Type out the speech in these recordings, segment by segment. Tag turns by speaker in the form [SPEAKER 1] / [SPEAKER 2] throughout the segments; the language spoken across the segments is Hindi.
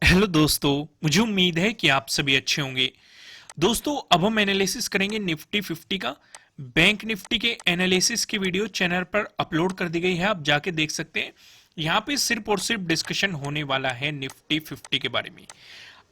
[SPEAKER 1] हेलो दोस्तों, मुझे उम्मीद है कि आप सभी अच्छे होंगे। दोस्तों, अब हम एनालिसिस करेंगे निफ्टी 50 का। बैंक निफ्टी के एनालिसिस की वीडियो चैनल पर अपलोड कर दी गई है, आप जाके देख सकते हैं। यहाँ पे सिर्फ और सिर्फ डिस्कशन होने वाला है निफ्टी 50 के बारे में।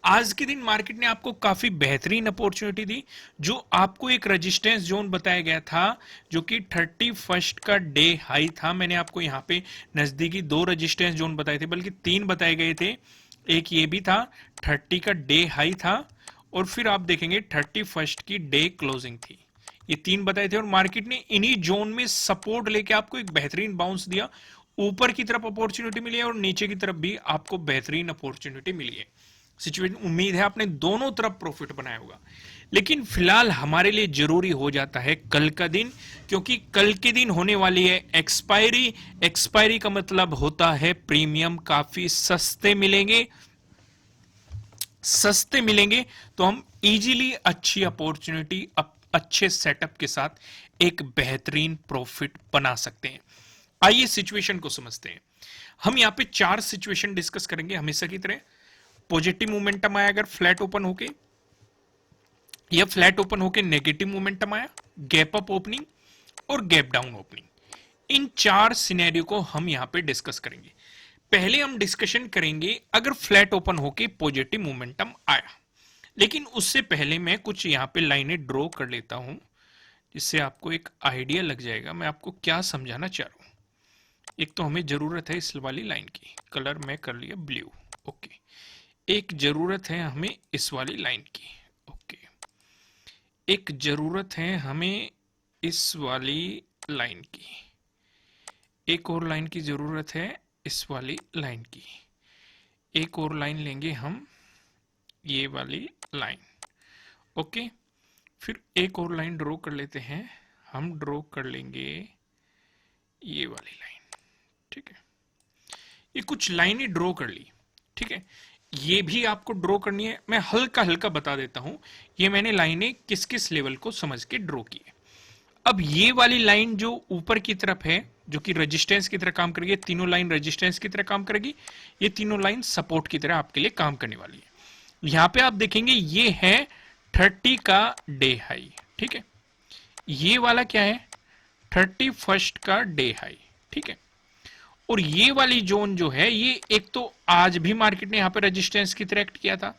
[SPEAKER 1] आज के दिन मार्केट ने आपको काफी बेहतरीन अपॉर्चुनिटी दी। जो आपको एक रेजिस्टेंस जोन बताया गया था, जो कि 31 का डे हाई था। मैंने आपको यहाँ पे नजदीकी दो रेजिस्टेंस जोन बताए थे, बल्कि तीन बताए गए थे। एक ये भी था, 30 का डे हाई था, और फिर आप देखेंगे 31 की डे क्लोजिंग थी। ये तीन बताए थे और मार्केट ने इन्हीं जोन में सपोर्ट लेके आपको एक बेहतरीन बाउंस दिया। ऊपर की तरफ अपॉर्चुनिटी मिली है और नीचे की तरफ भी आपको बेहतरीन अपॉर्चुनिटी मिली है। सिचुएशन, उम्मीद है आपने दोनों तरफ प्रॉफिट बनाया होगा। लेकिन फिलहाल हमारे लिए जरूरी हो जाता है कल का दिन, क्योंकि कल के दिन होने वाली है एक्सपायरी। एक्सपायरी का मतलब होता है प्रीमियम काफी सस्ते मिलेंगे। सस्ते मिलेंगे तो हम इजीली अच्छी अपॉर्चुनिटी, अच्छे सेटअप के साथ एक बेहतरीन प्रॉफिट बना सकते हैं। आइए सिचुएशन को समझते हैं। हम यहां पे चार सिचुएशन डिस्कस करेंगे हमेशा की तरह। पॉजिटिव मोमेंटम आया अगर फ्लैट ओपन होके, या फ्लैट ओपन होके नेगेटिव मोमेंटम आया, गैप अप ओपनिंग और गैप डाउन ओपनिंग। इन चार सिनेरियो को हम यहां पे डिस्कस करेंगे। पहले हम डिस्कशन करेंगे अगर फ्लैट ओपन होके पॉजिटिव मोमेंटम आया। लेकिन उससे पहले मैं कुछ यहां पे लाइनें ड्रॉ कर लेता हूं, जिससे आपको एक आइडिया लग जाएगा मैं आपको क्या समझाना चाह रहा हूं। एक तो हमें जरूरत है इस वाली लाइन की, कलर मैं कर लिया ब्लू। ओके। एक जरूरत है हमें इस वाली लाइन की। ओके। एक जरूरत है हमें इस वाली लाइन की। एक और लाइन की जरूरत है इस वाली लाइन की। एक और लाइन लेंगे हम, ये वाली लाइन। ओके। फिर एक और लाइन ड्रॉ कर लेते हैं, हम ड्रॉ कर लेंगे ये वाली लाइन। ठीक है, ये कुछ लाइनें ड्रॉ कर ली। ठीक है, ये भी आपको ड्रॉ करनी है। मैं हल्का हल्का बता देता हूं ये मैंने लाइनें किस किस लेवल को समझ के ड्रॉ की है। अब ये वाली लाइन जो ऊपर की तरफ है, जो कि रेजिस्टेंस की तरह काम करेगी, तीनों लाइन रेजिस्टेंस की तरह काम करेगी। ये तीनों लाइन सपोर्ट की तरह आपके लिए काम करने वाली है। यहां पे आप देखेंगे ये है 30 का डे हाई। ठीक है, ये वाला क्या है, 31 का डे हाई। ठीक है, और ये वाली जोन जो है, ये एक तो आज भी मार्केट ने यहां पे रेजिस्टेंस की तरह एक्ट किया था,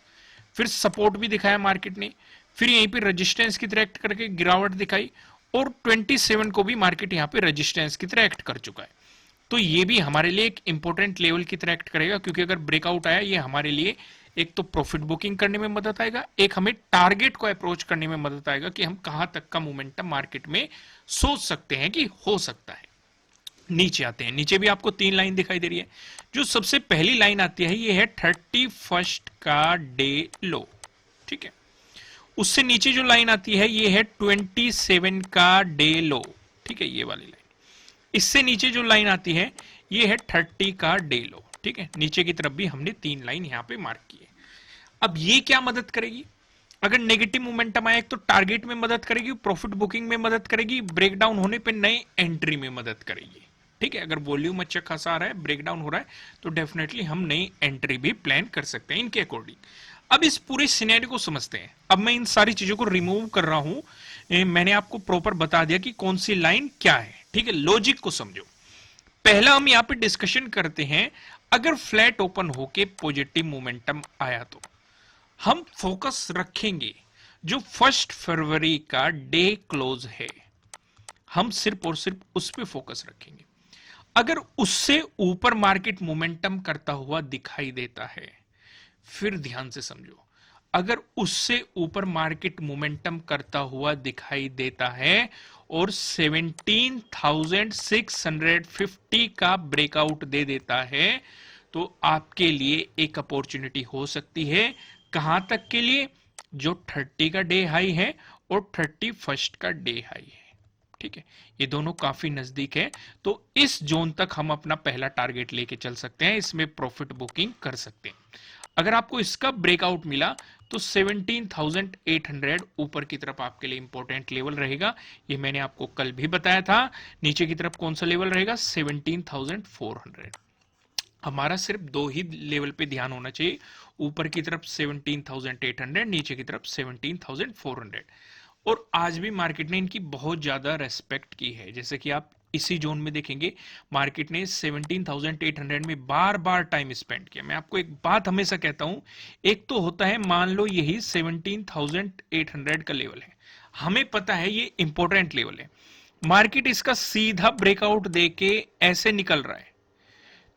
[SPEAKER 1] फिर सपोर्ट भी दिखाया मार्केट ने, फिर यहीं पे रेजिस्टेंस की तरह एक्ट करके गिरावट दिखाई, और 27 को भी मार्केट यहां पे रेजिस्टेंस की तरह एक्ट कर चुका है। तो ये भी हमारे लिए एक इंपॉर्टेंट लेवल की तरह एक्ट करेगा, क्योंकि अगर ब्रेकआउट आया, ये हमारे लिए एक तो प्रॉफिट बुकिंग करने में मदद आएगा, एक हमें टारगेट को अप्रोच करने में मदद आएगा कि हम कहां तक का मोमेंटम मार्केट में सोच सकते हैं कि हो सकता है। नीचे आते हैं, नीचे भी आपको तीन लाइन दिखाई दे रही है। जो सबसे पहली लाइन आती है ये है 31 का डे लो। ठीक है, उससे नीचे जो लाइन आती है ये है 27 का डे लो। ठीक है, ये वाली लाइन। इससे नीचे जो लाइन आती है ये है 30 का डे लो। ठीक है, नीचे की तरफ भी हमने तीन लाइन यहां पे मार्क की है। अब ये क्या मदद करेगी, अगर नेगेटिव मोमेंटम आया तो टारगेट में मदद करेगी, प्रॉफिट बुकिंग में मदद करेगी, ब्रेकडाउन होने पे नए एंट्री में मदद करेगी। ठीक है, अगर वॉल्यूम अच्छा खासा आ रहा है, ब्रेकडाउन हो रहा है, तो डेफिनेटली हम नई एंट्री भी प्लान कर सकते हैं इनके अकॉर्डिंग। अब इस पूरे सिनेरियो को समझते हैं। अब मैं इन सारी चीजों को रिमूव कर रहा हूं। मैंने आपको प्रॉपर बता दिया कि कौन सी लाइन क्या है। ठीक है, लॉजिक को समझो। पहला हम यहां पे डिस्कशन करते हैं, अगर फ्लैट ओपन होके पॉजिटिव मोमेंटम आया तो हम फोकस रखेंगे जो 1 फरवरी का डे क्लोज है, हम सिर्फ और सिर्फ उस पर फोकस रखेंगे। अगर उससे ऊपर मार्केट मोमेंटम करता हुआ दिखाई देता है, फिर ध्यान से समझो, अगर उससे ऊपर मार्केट मोमेंटम करता हुआ दिखाई देता है और 17,650 का ब्रेकआउट दे देता है, तो आपके लिए एक अपॉर्चुनिटी हो सकती है। कहां तक के लिए, जो 30 का डे हाई है और 31 का डे हाई है। ठीक है, ये दोनों काफी नजदीक है, तो इस जोन तक हम अपना पहला टारगेट लेके चल सकते हैं, इसमें प्रॉफिट बुकिंग कर सकते हैं। अगर आपको इसका ब्रेकआउट मिला तो 17,800 ऊपर की तरफ आपके लिए इंपॉर्टेंट लेवल रहेगा। ये मैंने आपको कल भी बताया था। नीचे की तरफ कौन सा लेवल रहेगा, 17,400। हमारा सिर्फ दो ही लेवल पे ध्यान होना चाहिए, ऊपर की तरफ 17,800, नीचे की तरफ 17,400। और आज भी मार्केट ने इनकी बहुत ज्यादा रेस्पेक्ट की है। जैसे कि आप इसी जोन में देखेंगे, मार्केट ने 17,800 में बार बार टाइम स्पेंड किया। मैं आपको एक बात हमेशा कहता हूं, एक तो होता है मान लो यही 17,800 का लेवल है, हमें पता है ये इंपॉर्टेंट लेवल है, मार्केट इसका सीधा ब्रेकआउट देके ऐसे निकल रहा है,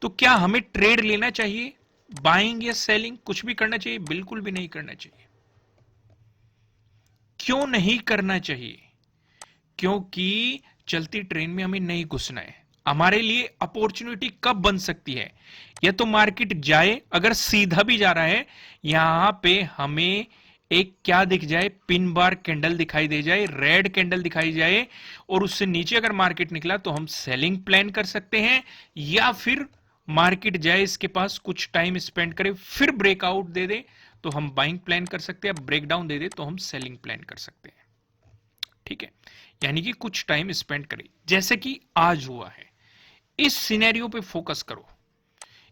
[SPEAKER 1] तो क्या हमें ट्रेड लेना चाहिए, बाइंग या सेलिंग कुछ भी करना चाहिए? बिल्कुल भी नहीं करना चाहिए। क्यों नहीं करना चाहिए? क्योंकि चलती ट्रेन में हमें नहीं घुसना है। हमारे लिए अपॉर्चुनिटी कब बन सकती है? या तो मार्केट जाए, अगर सीधा भी जा रहा है, यहां पे हमें एक क्या दिख जाए, पिन बार कैंडल दिखाई दे जाए, रेड कैंडल दिखाई जाए, और उससे नीचे अगर मार्केट निकला तो हम सेलिंग प्लान कर सकते हैं। या फिर मार्केट जाए, इसके पास कुछ टाइम स्पेंड करे, फिर ब्रेकआउट दे दे तो हम बाइंग प्लान कर सकते हैं, ब्रेकडाउन दे दे तो हम सेलिंग प्लान कर सकते हैं। ठीक है, यानी कि कुछ टाइम स्पेंड करें, जैसे कि आज हुआ है। इस सिनेरियो पे फोकस करो।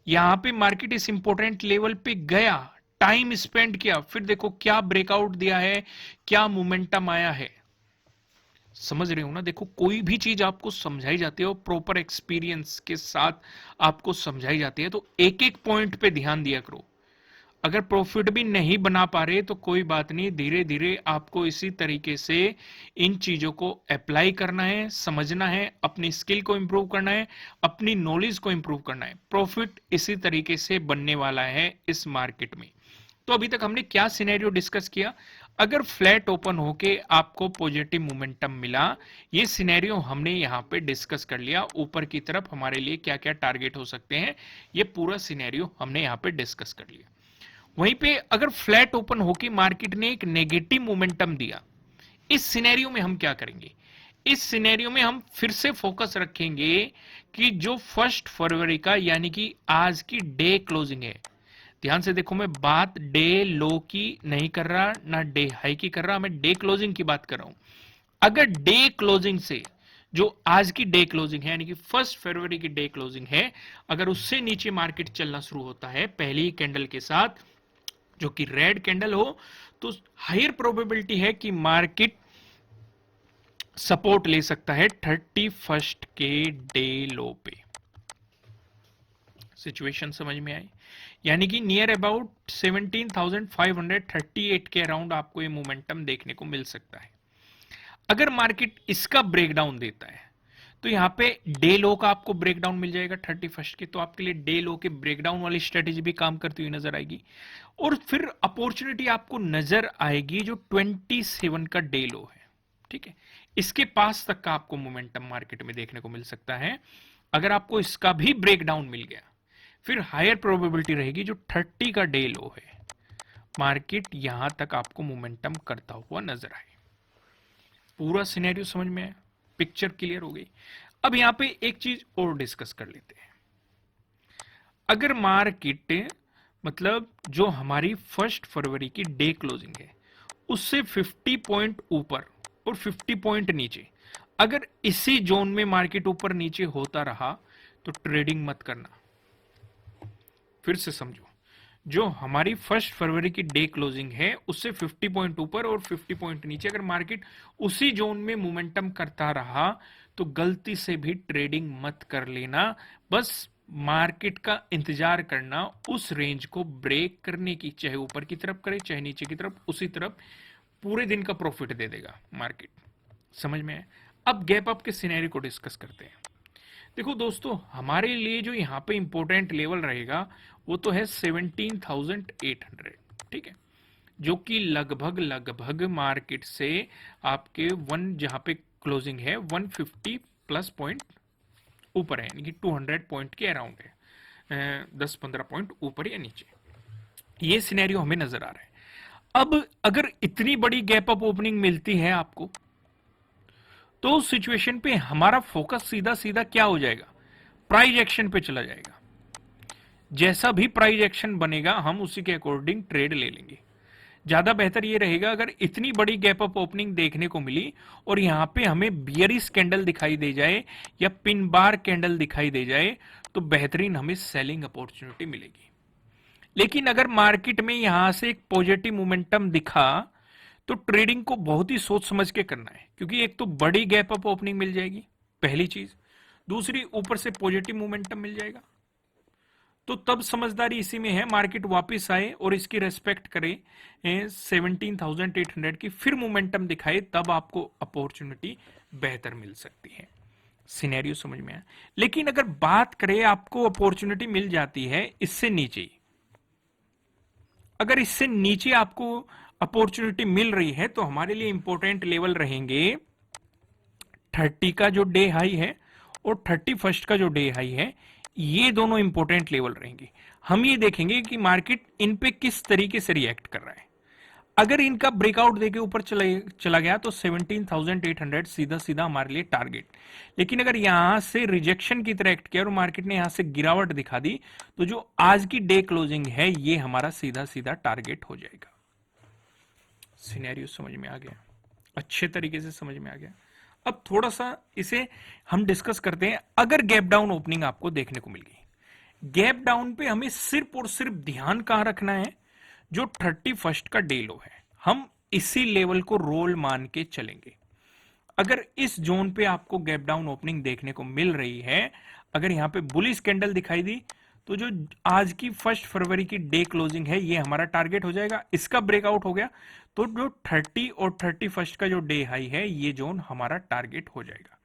[SPEAKER 1] यहां पे मार्केट इस इंपॉर्टेंट लेवल पे गया, टाइम स्पेंड किया, फिर देखो क्या ब्रेकआउट दिया है, क्या मोमेंटम आया है। समझ रहे हो ना? देखो, कोई भी चीज आपको समझाई जाती है और प्रॉपर एक्सपीरियंस के साथ आपको समझाई जाती है, तो एक एक पॉइंट पे ध्यान दिया करो। अगर प्रॉफिट भी नहीं बना पा रहे तो कोई बात नहीं, धीरे धीरे आपको इसी तरीके से इन चीजों को अप्लाई करना है, समझना है, अपनी स्किल को इंप्रूव करना है, अपनी नॉलेज को इंप्रूव करना है। प्रॉफिट इसी तरीके से बनने वाला है इस मार्केट में। तो अभी तक हमने क्या सिनेरियो डिस्कस किया? अगर फ्लैट ओपन होके आपको पॉजिटिव मोमेंटम मिला, ये सिनेरियो हमने यहां पे डिस्कस कर लिया। ऊपर की तरफ हमारे लिए क्या क्या टारगेट हो सकते हैं, ये पूरा सिनेरियो हमने यहां पे डिस्कस कर लिया। वहीं पे अगर फ्लैट ओपन होके मार्केट ने एक नेगेटिव मोमेंटम दिया, इस सिनेरियो में हम क्या करेंगे? इस सिनेरियो में हम फिर से फोकस रखेंगे कि जो 1 फरवरी का यानी कि आज की डे क्लोजिंग है, ध्यान से देखो, मैं बात डे लो की नहीं कर रहा ना डे हाई की कर रहा, मैं डे क्लोजिंग की बात कर रहा हूं। अगर डे क्लोजिंग से, जो आज की डे क्लोजिंग है यानी कि 1 फरवरी की डे क्लोजिंग है, अगर उससे नीचे मार्केट चलना शुरू होता है पहली कैंडल के साथ, जो कि रेड कैंडल हो, तो हायर प्रोबेबिलिटी है कि मार्केट सपोर्ट ले सकता है 31 के डे लो पे। सिचुएशन समझ में आई? यानी कि नियर अबाउट 17,538 के अराउंड आपको ये मोमेंटम देखने को मिल सकता है। अगर मार्केट इसका ब्रेकडाउन देता है तो यहां पे डे लो का आपको ब्रेकडाउन मिल जाएगा 31 के, तो आपके लिए डे लो के ब्रेकडाउन वाली स्ट्रेटेजी भी काम करती हुई नजर आएगी। और फिर अपॉर्चुनिटी आपको नजर आएगी जो 27 का डे लो है। ठीक है, इसके पास तक का आपको मोमेंटम मार्केट में देखने को मिल सकता है। अगर आपको इसका भी ब्रेकडाउन मिल गया, फिर हायर प्रोबेबिलिटी रहेगी जो 30 का डे लो है, मार्केट यहां तक आपको मोमेंटम करता हुआ नजर आए। पूरा सिनेरियो समझ में आया? पिक्चर क्लियर हो गई? अब यहां पे एक चीज और डिस्कस कर लेते हैं। अगर मार्केट, मतलब जो हमारी 1 फरवरी की डे क्लोजिंग है, उससे 50 पॉइंट ऊपर और 50 पॉइंट नीचे, अगर इसी जोन में मार्केट ऊपर नीचे होता रहा तो ट्रेडिंग मत करना। फिर से समझो, जो हमारी 1 फरवरी की डे क्लोजिंग है उससे 50 पॉइंट ऊपर और 50 पॉइंट नीचे अगर मार्केट उसी जोन में मोमेंटम करता रहा तो गलती से भी ट्रेडिंग मत कर लेना। बस मार्केट का इंतजार करना उस रेंज को ब्रेक करने की, चाहे ऊपर की तरफ करे चाहे नीचे की तरफ, उसी तरफ पूरे दिन का प्रॉफिट दे देगा मार्केट। समझ में है? अब गैप अप के सिनेरियो को डिस्कस करते हैं। देखो दोस्तों, हमारे लिए जो यहाँ पे इंपॉर्टेंट लेवल रहेगा वो तो है 17,800। ठीक है, जो कि लगभग लगभग मार्केट से आपके जहां पे क्लोजिंग है 150 प्लस पॉइंट ऊपर है, यानी कि 200 पॉइंट के अराउंड है, 10-15 पॉइंट ऊपर या नीचे। ये सिनेरियो हमें नजर आ रहा है। अब अगर इतनी बड़ी गैप अप ओपनिंग मिलती है आपको, तो उस सिचुएशन पे हमारा फोकस सीधा सीधा क्या हो जाएगा? प्राइस एक्शन पे चला जाएगा। जैसा भी प्राइस एक्शन बनेगा हम उसी के अकॉर्डिंग ट्रेड ले लेंगे। ज्यादा बेहतर ये रहेगा अगर इतनी बड़ी गैप अप ओपनिंग देखने को मिली और यहां पे हमें बियरिश कैंडल दिखाई दे जाए या पिन बार कैंडल दिखाई दे जाए तो बेहतरीन हमें सेलिंग अपॉर्चुनिटी मिलेगी। लेकिन अगर मार्केट में यहां से एक पॉजिटिव मोमेंटम दिखा तो ट्रेडिंग को बहुत ही सोच समझ के करना है, क्योंकि एक तो बड़ी गैप अप ओपनिंग मिल जाएगी पहली चीज, दूसरी ऊपर से पॉजिटिव मोमेंटम मिल जाएगा। तो तब समझदारी इसी में है मार्केट वापस आए और इसकी रेस्पेक्ट करे 17,800 की, फिर मोमेंटम दिखाए, तब आपको अपॉर्चुनिटी बेहतर मिल सकती है। सिनेरियो समझ में आया। लेकिन अगर बात करें आपको अपॉर्चुनिटी मिल जाती है इससे नीचे, अगर इससे नीचे आपको अपॉर्चुनिटी मिल रही है तो हमारे लिए इंपॉर्टेंट लेवल रहेंगे 30 का जो डे हाई है और 31 का जो डे हाई है, ये दोनों इंपॉर्टेंट लेवल रहेंगे। हम ये देखेंगे कि मार्केट इन पे किस तरीके से रिएक्ट कर रहा है। अगर इनका ब्रेकआउट देके ऊपर चला गया तो 17,800 सीधा सीधा हमारे लिए टारगेट। लेकिन अगर यहां से रिजेक्शन की तरह एक्ट किया और मार्केट ने यहां से गिरावट दिखा दी तो जो आज की डे क्लोजिंग है ये हमारा सीधा सीधा टारगेट हो जाएगा। सिनेरियो समझ में आ गया, अच्छे तरीके से समझ में आ गया। अब थोड़ा सा इसे हम डिस्कस करते हैं। अगर गैप डाउन ओपनिंग आपको देखने को मिल गई, गैप डाउन पे हमें सिर्फ और सिर्फ ध्यान कहां रखना है, जो 31 का डे लो है, हम इसी लेवल को रोल मान के चलेंगे। अगर इस जोन पे आपको गैप डाउन ओपनिंग देखने को मिल रही है, अगर यहां पे बुलिश कैंडल दिखाई दी तो जो आज की 1 फरवरी की डे क्लोजिंग है ये हमारा टारगेट हो जाएगा। इसका ब्रेकआउट हो गया तो जो 30 और 31 का जो डे हाई है ये जोन हमारा टारगेट हो जाएगा।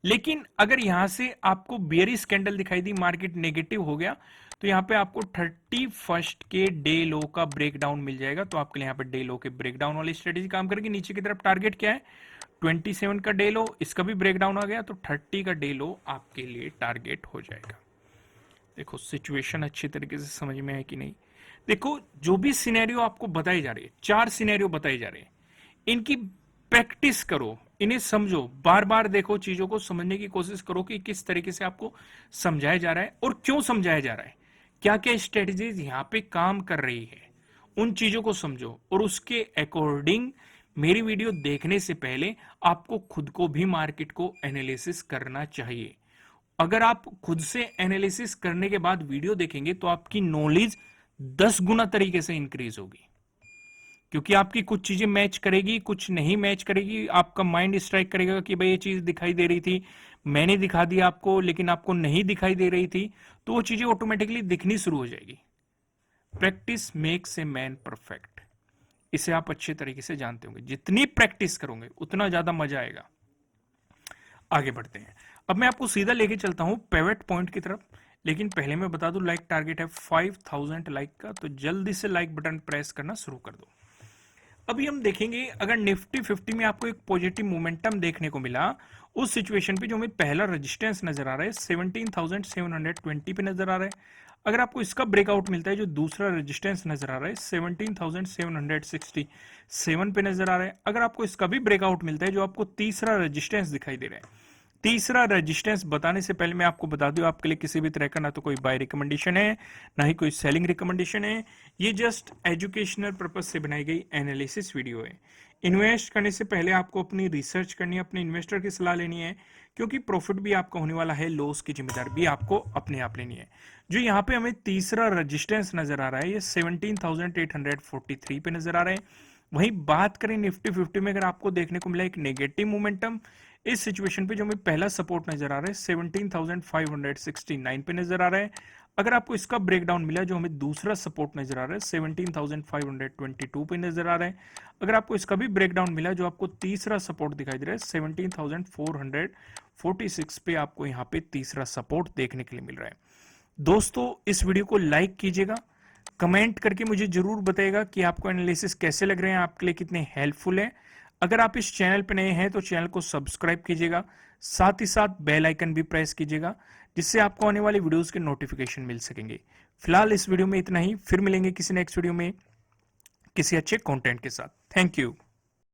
[SPEAKER 1] लेकिन अगर यहां से आपको बियरिश कैंडल दिखाई दी, मार्केट नेगेटिव हो गया, तो यहां पे आपको 31 के डे लो का ब्रेकडाउन मिल जाएगा। तो आपके लिए यहां पे डे लो के ब्रेकडाउन वाली स्ट्रेटेजी काम करेगी। नीचे की तरफ टारगेट क्या है, 27 का डे लो, इसका भी ब्रेकडाउन आ गया तो 30 का डे लो आपके लिए टारगेट हो जाएगा। देखो सिचुएशन अच्छी तरीके से समझ में है कि नहीं। देखो जो भी सिनेरियो आपको बताई जा रही है, 4 सिनेरियो बताई जा रहे हैं, इनकी प्रैक्टिस करो, इन्हें समझो, बार बार देखो, चीजों को समझने की कोशिश करो कि किस तरीके से आपको समझाया जा रहा है और क्यों समझाया जा रहा है, क्या क्या स्ट्रेटेजीज यहां पे काम कर रही है, उन चीजों को समझो और उसके अकॉर्डिंग मेरी वीडियो देखने से पहले आपको खुद को भी मार्केट को एनालिसिस करना चाहिए। अगर आप खुद से एनालिसिस करने के बाद वीडियो देखेंगे तो आपकी नॉलेज 10 गुना तरीके से इंक्रीज होगी, क्योंकि आपकी कुछ चीजें मैच करेगी, कुछ नहीं मैच करेगी। आपका माइंड स्ट्राइक करेगा कि भाई ये चीज दिखाई दे रही थी, मैंने दिखा दी आपको, लेकिन आपको नहीं दिखाई दे रही थी, तो वो चीजें ऑटोमेटिकली दिखनी शुरू हो जाएगी। Practice makes a man perfect, इसे आप अच्छे तरीके से जानते होंगे। जितनी प्रैक्टिस करोगे उतना ज्यादा मजा आएगा। आगे बढ़ते हैं। अब मैं आपको सीधा लेके चलता हूं पिवट पॉइंट की तरफ, लेकिन पहले मैं बता दूं लाइक टारगेट है 5000 लाइक का, तो जल्दी से लाइक बटन प्रेस करना शुरू कर दो। अभी हम देखेंगे अगर निफ्टी 50 में आपको एक पॉजिटिव मोमेंटम देखने को मिला, उस सिचुएशन पे जो हमें पहला रेजिस्टेंस नजर आ रहा है 17,720 पे नजर आ रहा है। अगर आपको इसका ब्रेकआउट मिलता है, जो दूसरा रेजिस्टेंस नजर आ रहा है 17,767 पे नजर आ रहा है। अगर आपको इसका भी ब्रेकआउट मिलता है, जो आपको तीसरा रेजिस्टेंस दिखाई दे रहा है। तीसरा रेजिस्टेंस बताने से पहले मैं आपको बता दूं, आपके लिए किसी भी तरह का ना तो कोई बाय रिकमेंडेशन है, ना ही कोई सेलिंग रिकमेंडेशन है। ये जस्ट एजुकेशनल पर्पज से बनाई गई एनालिसिस वीडियो है। इन्वेस्ट करने से पहले आपको अपनी रिसर्च करनी है, अपने इन्वेस्टर की सलाह लेनी है, क्योंकि प्रॉफिट भी आपका होने वाला है, लॉस की जिम्मेदारी भी आपको अपने आप लेनी है। जो यहाँ पे हमें तीसरा रेजिस्टेंस नजर आ रहा है, ये 17,843 पे नजर आ रहा है। वहीं बात करें निफ्टी 50 में, अगर आपको देखने को मिला एक नेगेटिव मोमेंटम, इस सिचुएशन पे जो हमें पहला सपोर्ट नजर आ रहा है 17,569 पे नजर आ रहा है। अगर आपको इसका ब्रेकडाउन मिला, जो हमें दूसरा सपोर्ट नजर आ रहा है 17,522 पे नजर आ रहा है। अगर आपको इसका भी ब्रेकडाउन मिला, जो आपको तीसरा सपोर्ट दिखाई दे रहा है 17,446 पे, आपको यहाँ पे तीसरा सपोर्ट देखने के लिए मिल रहा है। दोस्तों इस वीडियो को लाइक कीजिएगा, कमेंट करके मुझे जरूर बताइएगा कि आपको एनालिसिस कैसे लग रहे हैं, आपके लिए कितने हेल्पफुल है। अगर आप इस चैनल पर नए हैं तो चैनल को सब्सक्राइब कीजिएगा, साथ ही साथ बेल आइकन भी प्रेस कीजिएगा, जिससे आपको आने वाली वीडियोस के नोटिफिकेशन मिल सकेंगे। फिलहाल इस वीडियो में इतना ही, फिर मिलेंगे किसी नेक्स्ट वीडियो में किसी अच्छे कंटेंट के साथ। Thank you.